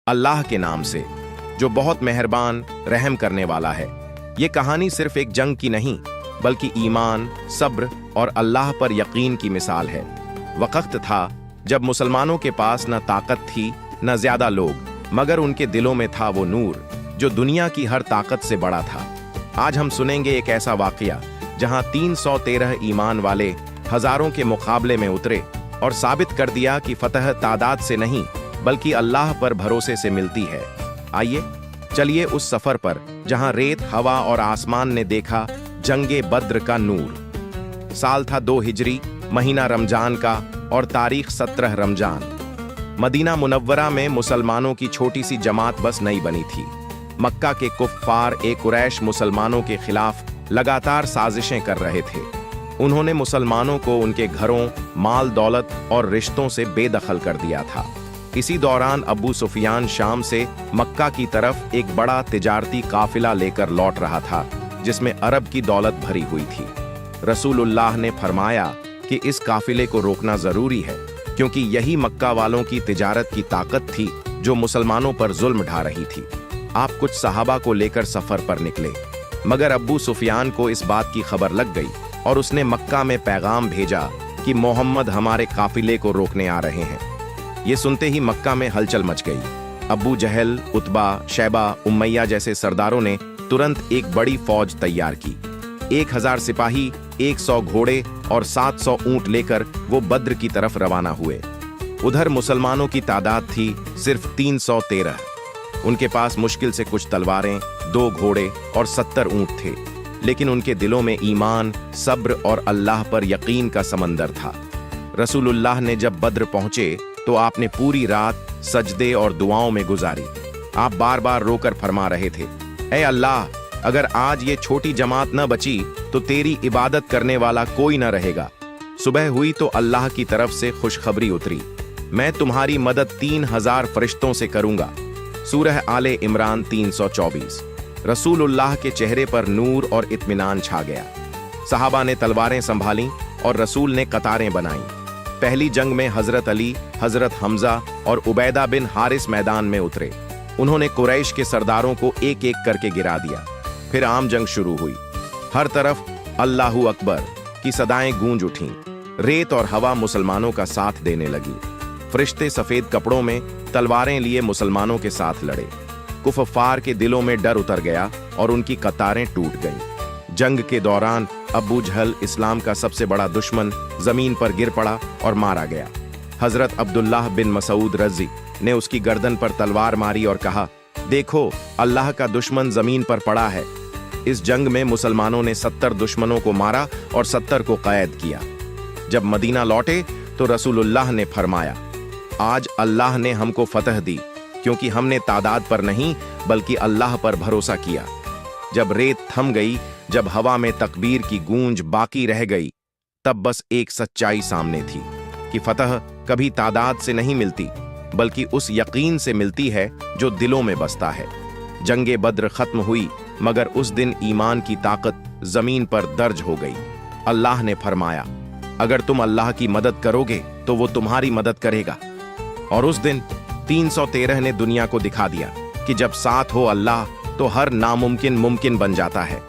अल्लाह के नाम से जो बहुत मेहरबान रहम करने वाला है। ये कहानी सिर्फ एक जंग की नहीं बल्कि ईमान, सब्र और अल्लाह पर यकीन की मिसाल है। वक्त था जब मुसलमानों के पास न ताकत थी न ज्यादा लोग, मगर उनके दिलों में था वो नूर जो दुनिया की हर ताकत से बड़ा था। आज हम सुनेंगे एक ऐसा वाकया जहां 313 ईमान वाले हजारों के मुकाबले में उतरे और साबित कर दिया कि फतह तादाद से नहीं बल्कि अल्लाह पर भरोसे से मिलती है। आइए चलिए उस सफर पर जहां रेत, हवा और आसमान ने देखा जंगे बद्र का नूर। साल था 2 हिजरी, महीना रमजान का और तारीख 17 रमजान। मदीना मुनव्वरा में मुसलमानों की छोटी सी जमात बस नहीं बनी थी। मक्का के कुफ्फार कुरैश मुसलमानों के खिलाफ लगातार साजिशें कर रहे थे। उन्होंने मुसलमानों को उनके घरों, माल दौलत और रिश्तों से बेदखल कर दिया था। इसी दौरान अबू सुफियान शाम से मक्का की तरफ एक बड़ा तिजारती काफिला लेकर लौट रहा था जिसमें अरब की दौलत भरी हुई थी। रसूलुल्लाह ने फरमाया कि इस काफिले को रोकना जरूरी है क्योंकि यही मक्का वालों की तिजारत की ताकत थी जो मुसलमानों पर जुल्म ढा रही थी। आप कुछ सहाबा को लेकर सफर पर निकले, मगर अबू सुफियान को इस बात की खबर लग गई और उसने मक्का में पैगाम भेजा कि मोहम्मद हमारे काफिले को रोकने आ रहे हैं। ये सुनते ही मक्का में हलचल मच गई। अबू जहल, उतबा, शैबा, उमैया जैसे सरदारों ने तुरंत एक बड़ी फौज तैयार की। 1000 सिपाही, 100 घोड़े और 700 ऊंट लेकर वो बद्र की तरफ रवाना हुए। उधर मुसलमानों की तादाद थी सिर्फ 313। उनके पास मुश्किल से कुछ तलवारें, 2 घोड़े और 70 ऊंट थे, लेकिन उनके दिलों में ईमान, सब्र और अल्लाह पर यकीन का समंदर था। रसूलुल्लाह ने जब बद्र पहुंचे तो आपने पूरी रात सजदे और दुआओं में गुजारी। आप बार बार रोकर फरमा रहे थे, ऐ अल्लाह, अगर आज ये छोटी जमात न बची तो तेरी इबादत करने वाला कोई न रहेगा। सुबह हुई तो अल्लाह की तरफ से खुशखबरी उतरी, मैं तुम्हारी मदद 3000 फरिश्तों से करूंगा। सूरह आले इमरान 324। रसूलुल्लाह के चेहरे पर नूर और इत्मीनान छा गया। सहाबा ने तलवारें संभाली और रसूल ने कतारें बनाई। पहली जंग में हजरत अली, हजरत हमजा और उबैदा बिन हारिस मैदान में उतरे। उन्होंने कुरैश के सरदारों को एक एक करके गिरा दिया। फिर आम जंग शुरू हुई। हर तरफ अल्लाहू अकबर की सदाएं गूंज उठीं। रेत और हवा मुसलमानों का साथ देने लगी। फरिश्ते सफेद कपड़ों में तलवारें लिए मुसलमानों के साथ लड़े। कुफ्फार के दिलों में डर उतर गया और उनकी कतारें टूट गईं। जंग के दौरान अबू जहल, इस्लाम का सबसे बड़ा दुश्मन, जमीन पर गिर पड़ा और मारा गया। हजरत अब्दुल्लाह बिन मसूद रजी ने उसकी गर्दन पर तलवार मारी और कहा, देखो अल्लाह का दुश्मन जमीन पर पड़ा है। इस जंग में मुसलमानों ने 70 दुश्मनों को मारा और 70 को कैद किया। जब मदीना लौटे तो रसूलुल्लाह ने फरमाया, आज अल्लाह ने हमको फतह दी क्योंकि हमने तादाद पर नहीं बल्कि अल्लाह पर भरोसा किया। जब रेत थम गई, जब हवा में तकबीर की गूंज बाकी रह गई, तब बस एक सच्चाई सामने थी कि फतह कभी तादाद से नहीं मिलती बल्कि उस यकीन से मिलती है जो दिलों में बसता है। जंगे बद्र खत्म हुई, मगर उस दिन ईमान की ताकत जमीन पर दर्ज हो गई। अल्लाह ने फरमाया, अगर तुम अल्लाह की मदद करोगे तो वो तुम्हारी मदद करेगा। और उस दिन 313 ने दुनिया को दिखा दिया कि जब साथ हो अल्लाह तो हर नामुमकिन मुमकिन बन जाता है।